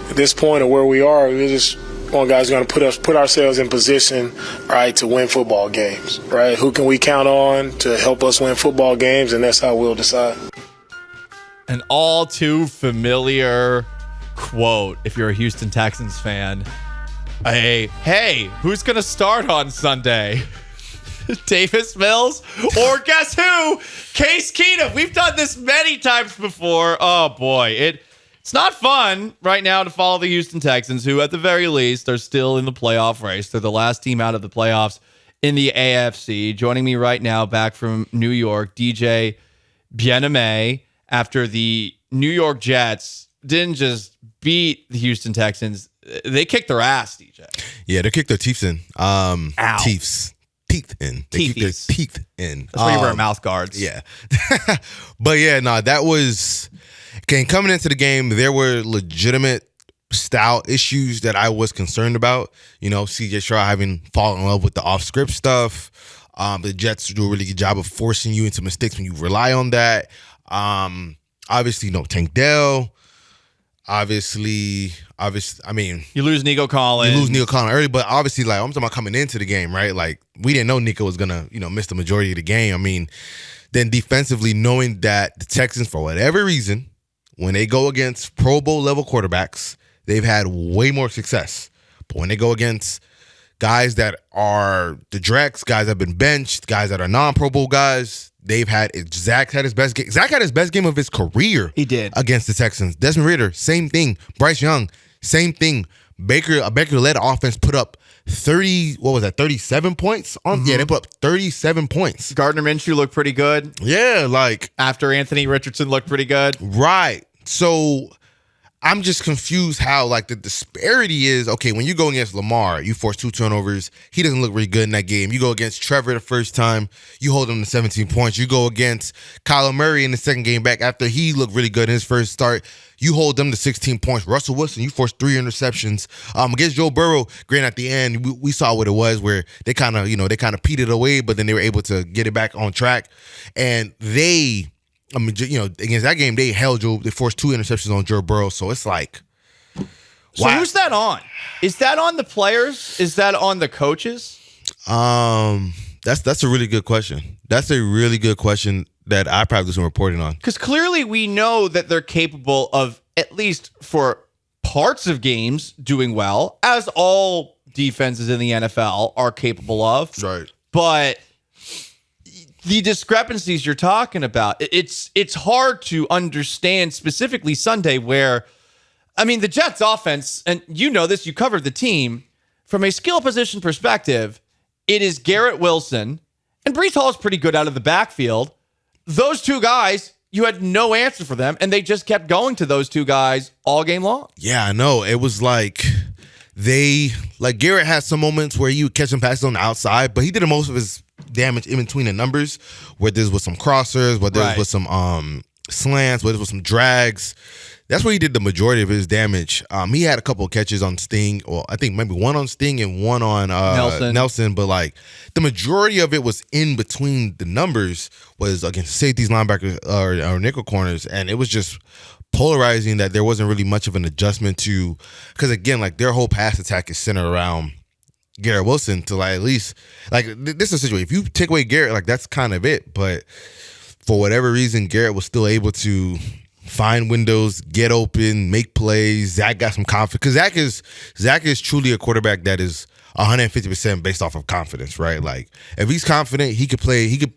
at this point of where we are, we're just one guy's going to put ourselves in position, right, to win football games, right? Who can we count on to help us win football games, and that's how we'll decide. An all too familiar quote if you're a Houston Texans fan. Hey, who's going to start on Sunday? Davis Mills? Or guess who? Case Keenum. We've done this many times before. Oh, boy. It's not fun right now to follow the Houston Texans, who at the very least are still in the playoff race. They're the last team out of the playoffs in the AFC. Joining me right now back from New York, DJ Bien-Aime, after the New York Jets didn't just beat the Houston Texans, they kicked their ass, DJ. Yeah, they kicked their teeth in. Ow. Teeth in. They kicked their teeth in. That's why you wear mouth guards. Yeah. But yeah, no, that was... Okay, coming into the game, there were legitimate style issues that I was concerned about. You know, CJ Stroud having fallen in love with the off-script stuff. The Jets do a really good job of forcing you into mistakes when you rely on that. Obviously, Tank Dell. Obviously, I mean... You lose Nico Collins. Early, but obviously, like, I'm talking about coming into the game, right? Like, we didn't know Nico was going to, miss the majority of the game. I mean, then defensively, knowing that the Texans, for whatever reason, when they go against Pro Bowl level quarterbacks, they've had way more success. But when they go against guys that are the Drex, guys that have been benched, guys that are non-Pro Bowl guys, Zach had his best game. Zach had his best game of his career. He did. Against the Texans. Desmond Ridder, same thing. Bryce Young, same thing. A Baker-led offense put up 37 points? Yeah, they put up 37 points. Gardner Minshew looked pretty good. Yeah, like... After Anthony Richardson looked pretty good. Right. So I'm just confused how, like, the disparity is, okay, when you go against Lamar, you force 2 turnovers. He doesn't look really good in that game. You go against Trevor the first time, you hold him to 17 points. You go against Kyler Murray in the second game back after he looked really good in his first start. You hold them to 16 points. Russell Wilson, you forced 3 interceptions. Against Joe Burrow, granted, at the end, we saw what it was where they kind of petered away, but then they were able to get it back on track. And against that game, they forced 2 interceptions on Joe Burrow. So it's like, so who's that on? Is that on the players? Is that on the coaches? That's a really good question. That's a really good question that I probably do some reporting on. Because clearly we know that they're capable of, at least for parts of games, doing well, as all defenses in the NFL are capable of. Right. But the discrepancies you're talking about, it's hard to understand, specifically Sunday, where, I mean, the Jets offense, and you know this, you covered the team, from a skill position perspective, it is Garrett Wilson, and Breece Hall is pretty good out of the backfield. Those 2 guys, you had no answer for them, and they just kept going to those 2 guys all game long. Yeah, I know. It was like Garrett had some moments where you would catch him passes on the outside, but he did most of his damage in between the numbers, whether it was some crossers, whether it was some slants, whether it was some drags. That's where he did the majority of his damage. He had a couple of catches on Sting, or I think maybe one on Sting and one on Nelson, but like the majority of it was in between the numbers, was against safeties, linebackers, or nickel corners, and it was just polarizing that there wasn't really much of an adjustment to, because again, like their whole pass attack is centered around Garrett Wilson to like at least like this is a situation. If you take away Garrett, like that's kind of it. But for whatever reason, Garrett was still able to find windows, get open, make plays. Zach got some confidence because Zach is truly a quarterback that is 150% based off of confidence, right? Like if he's confident, he could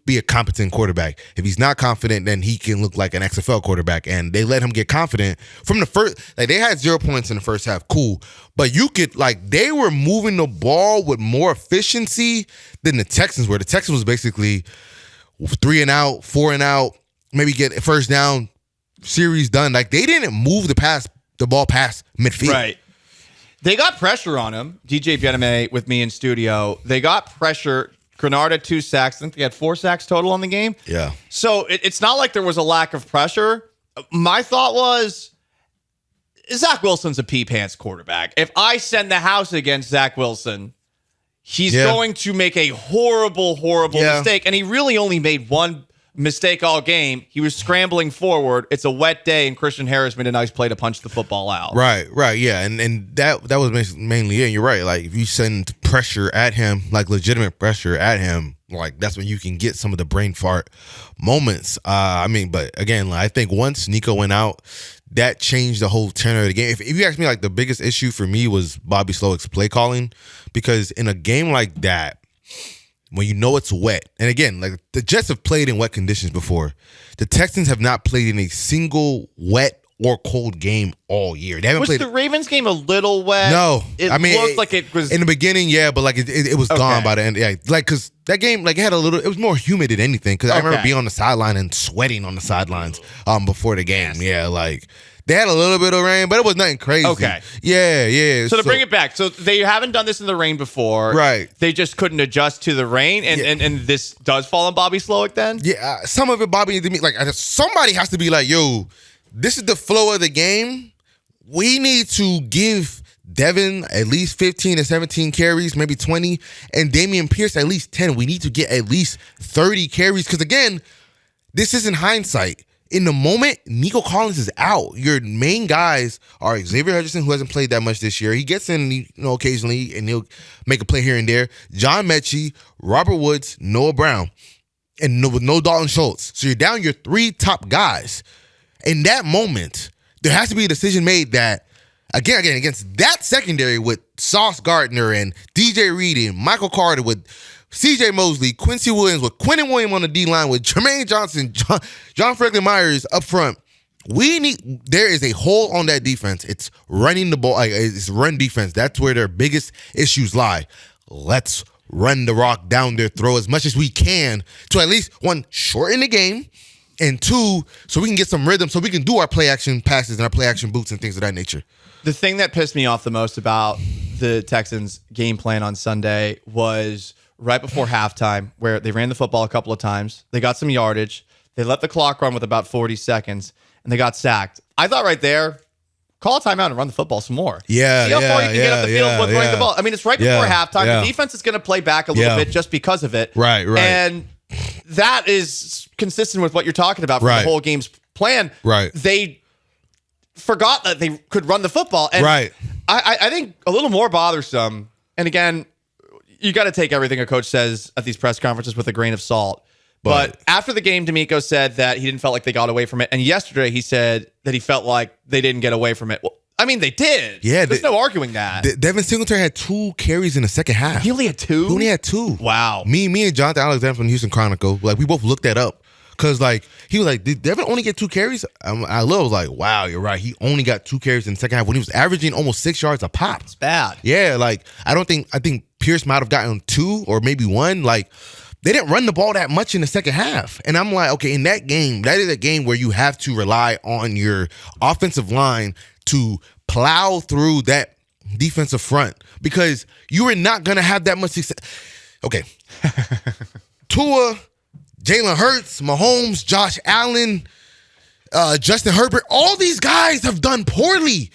be a competent quarterback. If he's not confident, then he can look like an XFL quarterback. And they let him get confident from the first. Like they had 0 points in the first half, cool. But you could they were moving the ball with more efficiency than the Texans were. The Texans was basically 3 and out, 4 and out, maybe get a first down, series done. Like they didn't move the ball past midfield. Right. They got pressure on him. DJ Bien-Aime with me in studio. They got pressure. Grenard had 2 sacks. I think they had 4 sacks total on the game. Yeah. So it's not like there was a lack of pressure. My thought was, Zach Wilson's a pee-pants quarterback. If I send the house against Zach Wilson, he's going to make a horrible mistake. And he really only made one mistake all game. He was scrambling forward. It's a wet day, and Christian Harris made a nice play to punch the football out. Right, yeah, and that was mainly it. You're right. Like if you send pressure at him, like legitimate pressure at him, like that's when you can get some of the brain fart moments. But again, like, I think once Nico went out, that changed the whole tenor of the game. If you ask me, like the biggest issue for me was Bobby Slowick's play calling, because in a game like that, when you know it's wet, and again, like the Jets have played in wet conditions before, the Texans have not played in a single wet or cold game all year. They haven't Was played. the Ravens game a little wet? No, It looked like it was in the beginning, yeah, but like it was gone by the end. Yeah, like because that game, like it had it was more humid than anything. Because I remember being on the sideline and sweating on the sidelines before the game. Yeah, like. They had a little bit of rain, but it was nothing crazy. Okay. Yeah. So to bring it back, so they haven't done this in the rain before. Right. They just couldn't adjust to the rain, and this does fall on Bobby Slowick then? Yeah, some of it, Bobby, like somebody has to be like, yo, this is the flow of the game. We need to give Devin at least 15 to 17 carries, maybe 20, and Dameon Pierce at least 10. We need to get at least 30 carries because, again, this isn't hindsight. In the moment, Nico Collins is out. Your main guys are Xavier Hutchinson, who hasn't played that much this year. He gets in, occasionally, and he'll make a play here and there. John Mechie, Robert Woods, Noah Brown, and no Dalton Schultz. So you're down your 3 top guys. In that moment, there has to be a decision made that, again, against that secondary with Sauce Gardner and DJ Reed and Michael Carter with C.J. Mosley, Quincy Williams, with Quentin Williams on the D-line, with Jermaine Johnson, John Franklin Myers up front. There is a hole on that defense. It's running the ball. It's run defense. That's where their biggest issues lie. Let's run the rock down their throat as much as we can to at least, 1, shorten the game, and 2, so we can get some rhythm so we can do our play action passes and our play action boots and things of that nature. The thing that pissed me off the most about the Texans' game plan on Sunday was right before halftime, where they ran the football a couple of times. They got some yardage. They let the clock run with about 40 seconds, and they got sacked. I thought right there, call a timeout and run the football some more. Yeah, see how far you can get up the field with running the ball. I mean, it's right before halftime. Yeah. The defense is going to play back a little bit just because of it. Right. And that is consistent with what you're talking about from the whole game's plan. Right. They forgot that they could run the football. And I think a little more bothersome, and again, you got to take everything a coach says at these press conferences with a grain of salt. But after the game, D'Amico said that he didn't feel like they got away from it. And yesterday he said that he felt like they didn't get away from it. Well, I mean, they did. Yeah. There's no arguing that. Devin Singletary had 2 carries in the second half. He only had 2? He only had 2. Wow. Me and Jonathan Alexander from the Houston Chronicle, like, we both looked that up. Because, like, he was like, did Devin only get 2 carries? I was like, wow, you're right. He only got 2 carries in the second half when he was averaging almost 6 yards a pop. It's bad. Yeah, like, I think Pierce might have gotten 2 or maybe 1. Like, they didn't run the ball that much in the second half. And I'm like, okay, in that game, that is a game where you have to rely on your offensive line to plow through that defensive front because you are not going to have that much success. Okay. Tua, Jalen Hurts, Mahomes, Josh Allen, Justin Herbert, all these guys have done poorly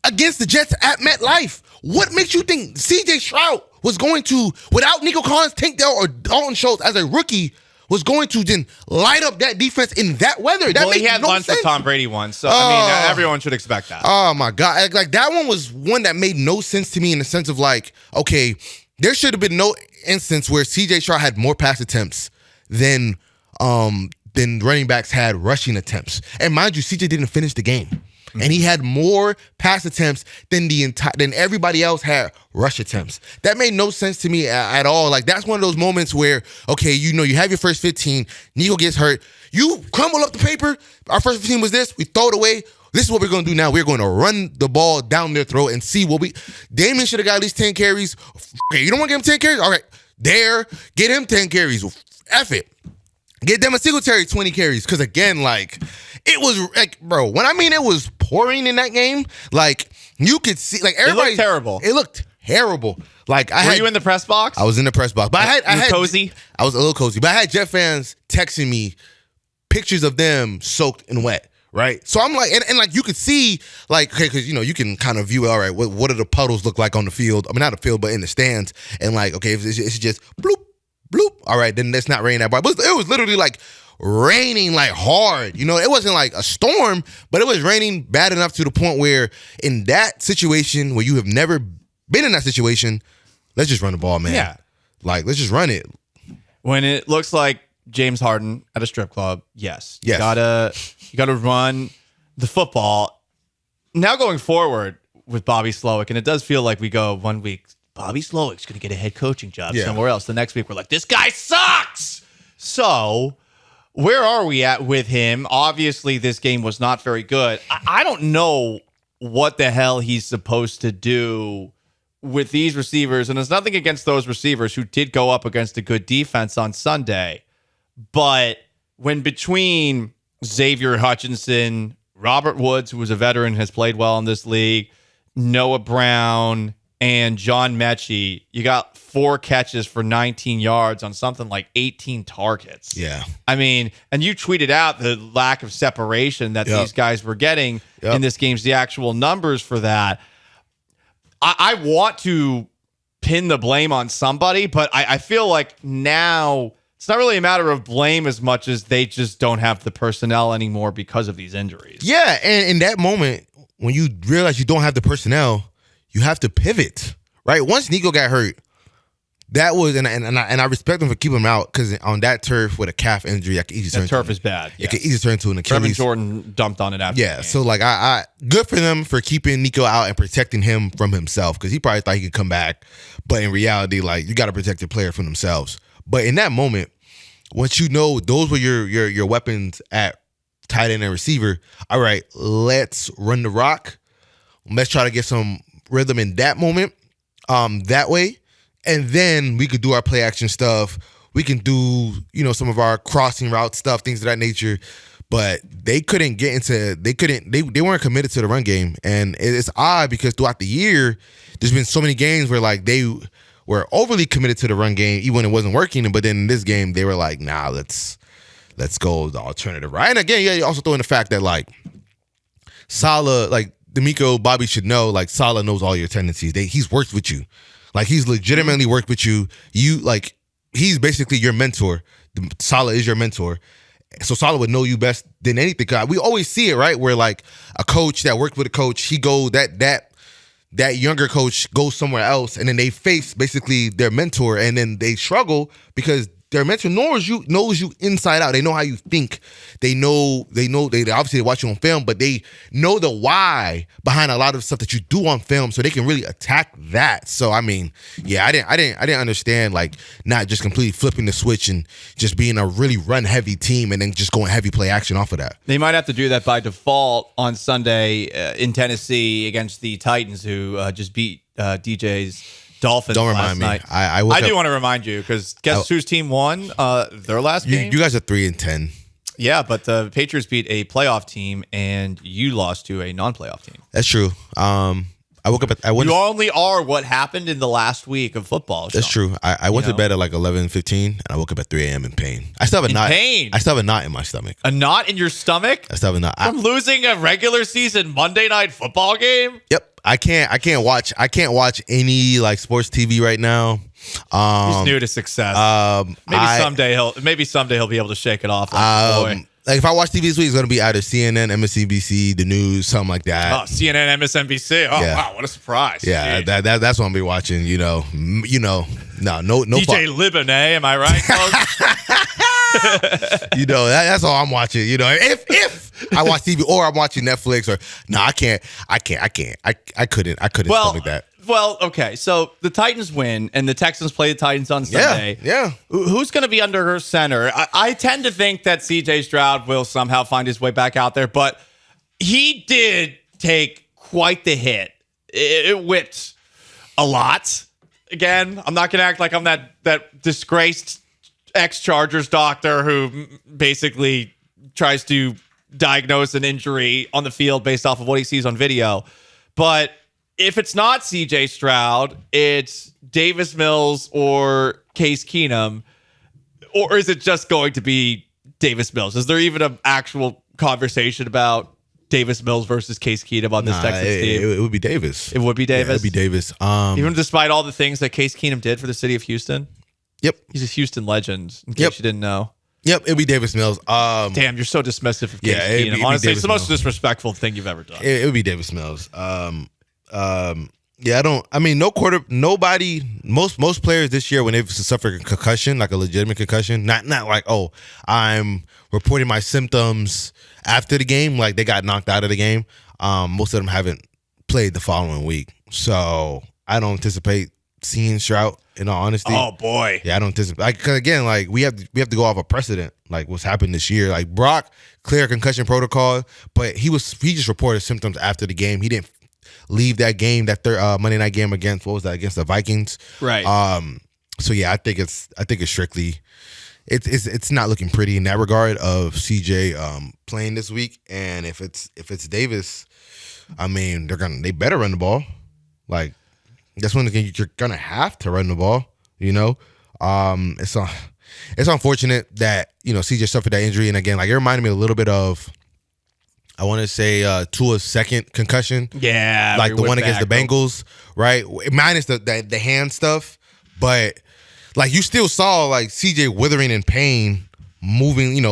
against the Jets at MetLife. What makes you think C.J. Stroud was going to, without Nico Collins, Tank Dell, or Dalton Schultz as a rookie, was going to then light up that defense in that weather? That he had lunch with Tom Brady once, so I mean, everyone should expect that. Oh my God. Like that one was one that made no sense to me in the sense of like, okay, there should have been no instance where C.J. Stroud had more pass attempts than running backs had rushing attempts. And mind you, CJ didn't finish the game. Mm-hmm. And he had more pass attempts than everybody else had rush attempts. That made no sense to me at all. Like, that's one of those moments where, okay, you have your first 15, Nico gets hurt, you crumble up the paper, our first 15 was this, we throw it away, this is what we're going to do now. We're going to run the ball down their throat and see what Damien should have got at least 10 carries. Okay, you don't want to give him 10 carries? All right, get him 10 carries. F it. Get Devin Singletary 20 carries. Because, again, like, it was, like, bro, when I mean it was pouring in that game, like, you could see, like, everybody. It looked terrible. It looked terrible. Like, Were you in the press box? I was in the press box. But I had cozy? I was a little cozy. But I had Jet fans texting me pictures of them soaked and wet. Right? So I'm like, and like, you could see, like, okay, because, you can kind of view, all right, what do the puddles look like on the field? I mean, not the field, but in the stands. And like, okay, if it's just bloop, bloop, all right, then let's not rain that bar. But it was literally like raining like hard. You know, it wasn't like a storm, but it was raining bad enough to the point where in that situation where you have never been in that situation, let's just run the ball, man. Yeah. Like, let's just run it. When it looks like James Harden at a strip club, yes. Yes. You gotta run the football. Now going forward with Bobby Slowick, and it does feel like we go 1 week, Bobby Slowick's going to get a head coaching job somewhere else. The next week, we're like, this guy sucks. So where are we at with him? Obviously, this game was not very good. I don't know what the hell he's supposed to do with these receivers. And there's nothing against those receivers who did go up against a good defense on Sunday. But when between Xavier Hutchinson, Robert Woods, who was a veteran, has played well in this league, Noah Brown, and John Mechie, you got 4 catches for 19 yards on something like 18 targets. Yeah. I mean, and you tweeted out the lack of separation that these guys were getting in this game's the actual numbers for that. I want to pin the blame on somebody, but I feel like now it's not really a matter of blame as much as they just don't have the personnel anymore because of these injuries. Yeah, and in that moment, when you realize you don't have the personnel, you have to pivot, right? Once Nico got hurt, that was, and I respect him for keeping him out, because on that turf with a calf injury, I could easily turn. The turf is bad. It could easily turn into an Achilles. Trevor Jordan dumped on it after. Yeah, so like I good for them for keeping Nico out and protecting him from himself, because he probably thought he could come back, but in reality, like, you got to protect your player from themselves. But in that moment, once you know those were your weapons at tight end and receiver, all right, let's run the rock. Let's try to get some rhythm in that moment, that way, and then we could do our play action stuff. We can do, some of our crossing route stuff, things of that nature. But they couldn't get into. They weren't committed to the run game, and it's odd because throughout the year, there's been so many games where like they were overly committed to the run game, even when it wasn't working. But then in this game, they were like, nah, let's go the alternative, right? And again, you also throw in the fact that like Saleh, like D'Amico, Bobby should know, like Saleh knows all your tendencies. He's worked with you. Like, he's legitimately worked with you. He's basically your mentor. Saleh is your mentor. So Saleh would know you best than anything. We always see it, right? Where like a coach that worked with a coach, that younger coach goes somewhere else, and then they face basically their mentor, and then they struggle because their mentor knows you inside out. They know how you think. They obviously watch you on film, but they know the why behind a lot of stuff that you do on film, so they can really attack that. So I mean, yeah, I didn't understand like not just completely flipping the switch and just being a really run heavy team and then just going heavy play action off of that. They might have to do that by default on Sunday in Tennessee against the Titans, who just beat DJ's Dolphins. Don't remind me. Night. I do want to remind you, because guess whose team won their last game? You guys are 3-10. Yeah, but the Patriots beat a playoff team, and you lost to a non-playoff team. That's true. I woke up at you only are what happened in the last week of football. That's true. I went to bed at like 11:15, and I woke up at 3 a.m. in pain. I still have a knot. Pain. I still have a knot in my stomach. A knot in your stomach? I still have a knot from losing a regular season Monday night football game. Yep. I can't watch any like sports TV right now. He's new to success. Maybe someday he'll be able to shake it off. Boy. Like if I watch TV this week, it's gonna be either CNN, MSNBC, the news, something like that. Oh, CNN, MSNBC. Oh yeah. Wow, what a surprise! Yeah, that's what I'm gonna be watching. No. DJ Libane, am I right, folks? That's all I'm watching. If I watch TV or I'm watching Netflix or I can't. I couldn't stomach that. Well, okay. So the Titans win, and the Texans play the Titans on Sunday. Yeah. Who's going to be under her center? I tend to think that C.J. Stroud will somehow find his way back out there, but he did take quite the hit. It whipped a lot. Again, I'm not going to act like I'm that disgraced ex-Chargers doctor who basically tries to diagnose an injury on the field based off of what he sees on video. But if it's not C.J. Stroud, it's Davis Mills or Case Keenum, or is it just going to be Davis Mills? Is there even an actual conversation about Davis Mills versus Case Keenum on this Texans team? It would be Davis. It would be Davis? Yeah, it would be Davis. Even despite all the things that Case Keenum did for the city of Houston? Yep. He's a Houston legend, in case you didn't know. Yep, it'll be Davis Mills. Damn, you're so dismissive of Case it'd Keenum. be Honestly, it's Davis the most Mills. disrespectful thing you've ever done. It would be Davis Mills. Yeah, nobody, most players this year when they've suffered a concussion, like a legitimate concussion, not like, oh, I'm reporting my symptoms after the game, like they got knocked out of the game. Most of them haven't played the following week. So I don't anticipate seeing Stroud, in all honesty. Oh boy. Yeah, I don't anticipate, because again, like we have to go off a precedent, like what's happened this year. Like Brock, clear concussion protocol, but he just reported symptoms after the game. He didn't leave that game, that Monday night game against against the Vikings. Right. So yeah, I think it's strictly it's not looking pretty in that regard of CJ playing this week. And if it's Davis, I mean they better run the ball. Like that's when you're gonna have to run the ball. You know, it's unfortunate that CJ suffered that injury, and again, like it reminded me a little bit of, I want to say Tua's second concussion. Yeah, like the one against the Bengals, right? Minus the hand stuff, but like you still saw like CJ withering in pain, moving,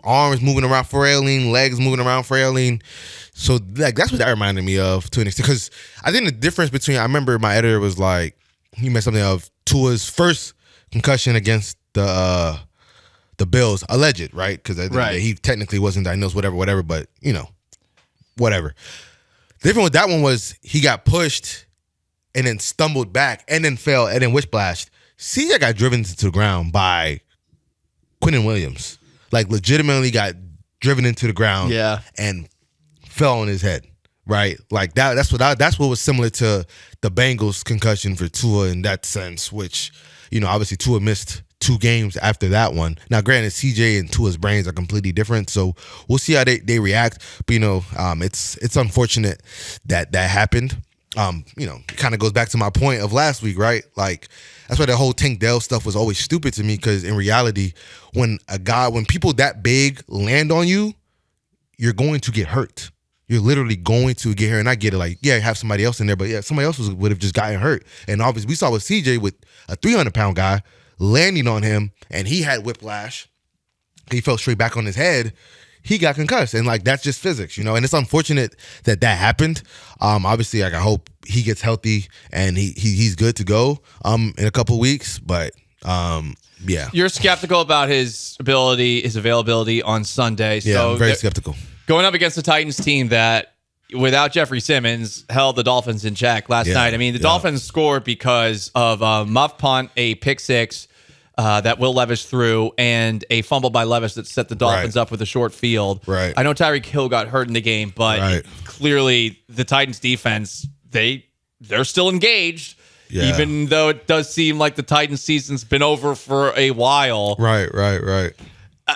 arms moving around frailing, legs moving around frailing. So like that's what that reminded me of to an extent. Because I think the difference between, I remember my editor was like, he meant something of Tua's first concussion against the Bills, alleged, right? Because he technically wasn't diagnosed, whatever. But whatever. The difference with that one was he got pushed and then stumbled back and then fell and then whiplashed. CJ got driven to the ground by Quinnen Williams. Like legitimately got driven into the ground and fell on his head. Right? Like that's what was similar to the Bengals concussion for Tua in that sense, which, obviously Tua missed 2 games after that one. Now, granted, CJ and Tua's brains are completely different, so we'll see how they react. But it's unfortunate that happened. It kind of goes back to my point of last week, right? Like that's why the whole Tank Dell stuff was always stupid to me, because in reality, when people that big land on you, you're going to get hurt. You're literally going to get hurt. And I get it, like, yeah, have somebody else in there, but yeah, somebody else would have just gotten hurt. And obviously, we saw with CJ with a 300-pound guy landing on him, and he had whiplash. He fell straight back on his head. He got concussed, and like that's just physics, And it's unfortunate that happened. Obviously, like I hope he gets healthy and he's good to go in a couple of weeks. But yeah, you're skeptical about his availability on Sunday. Yeah, so I'm very skeptical. Going up against the Titans team that, without Jeffrey Simmons, held the Dolphins in check last night. I mean, the Dolphins scored because of a muff punt, a pick six that Will Levis threw, and a fumble by Levis that set the Dolphins up with a short field. Right. I know Tyreek Hill got hurt in the game, but clearly the Titans defense, they're still engaged. Yeah. Even though it does seem like the Titans season's been over for a while. Right.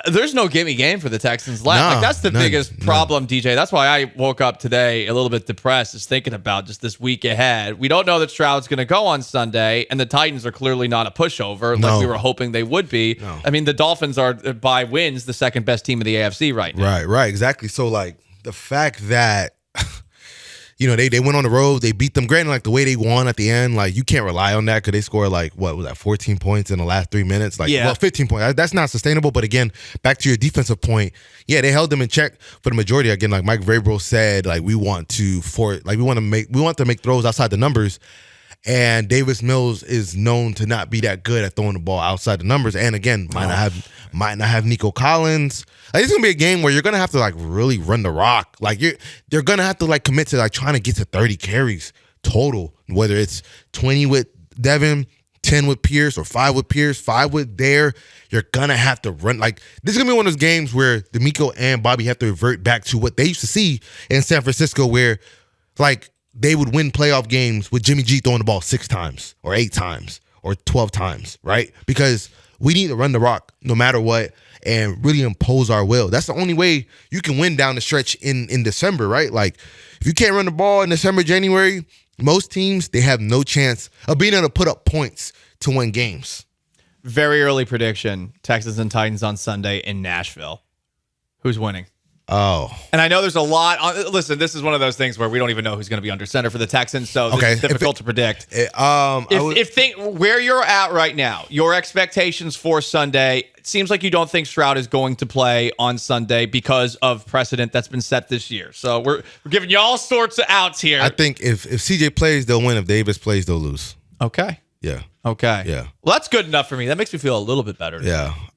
There's no gimme game for the Texans left. Like that's the biggest problem, DJ. That's why I woke up today a little bit depressed, just thinking about just this week ahead. We don't know that Stroud's going to go on Sunday, and the Titans are clearly not a pushover like we were hoping they would be. No. I mean, the Dolphins are, by wins, the second best team of the AFC right now. Right, exactly. So like the fact that they went on the road, they beat them. Granted, like the way they won at the end, like you can't rely on that, because they scored like, what was that, 14 points in the last 3 minutes? Like, well, 15 points. That's not sustainable. But again, back to your defensive point, yeah, they held them in check for the majority. Again, like Mike Vrabel said, like we want to make throws outside the numbers. And Davis Mills is known to not be that good at throwing the ball outside the numbers. And again, might not have Nico Collins. Like, it's gonna be a game where you're gonna have to like really run the rock. Like they're gonna have to like commit to like trying to get to 30 carries total. Whether it's 20 with Devin, 10 with Pierce, or 5 with Pierce, 5 with Dare, you're gonna have to run. Like this is gonna be one of those games where D'Amico and Bobby have to revert back to what they used to see in San Francisco, where like they would win playoff games with Jimmy G throwing the ball 6 times or 8 times or 12 times, right? Because we need to run the rock no matter what and really impose our will. That's the only way you can win down the stretch in December, right? Like if you can't run the ball in December, January, most teams, they have no chance of being able to put up points to win games. Very early prediction, Texans and Titans on Sunday in Nashville. Who's winning? Oh. And I know there's a lot. Listen, this is one of those things where we don't even know who's going to be under center for the Texans, so this is difficult to predict. Where you're at right now, your expectations for Sunday, it seems like you don't think Stroud is going to play on Sunday because of precedent that's been set this year. So we're giving you all sorts of outs here. I think if CJ plays, they'll win. If Davis plays, they'll lose. Okay. Yeah. Okay. Yeah. Well, that's good enough for me. That makes me feel a little bit better. Yeah.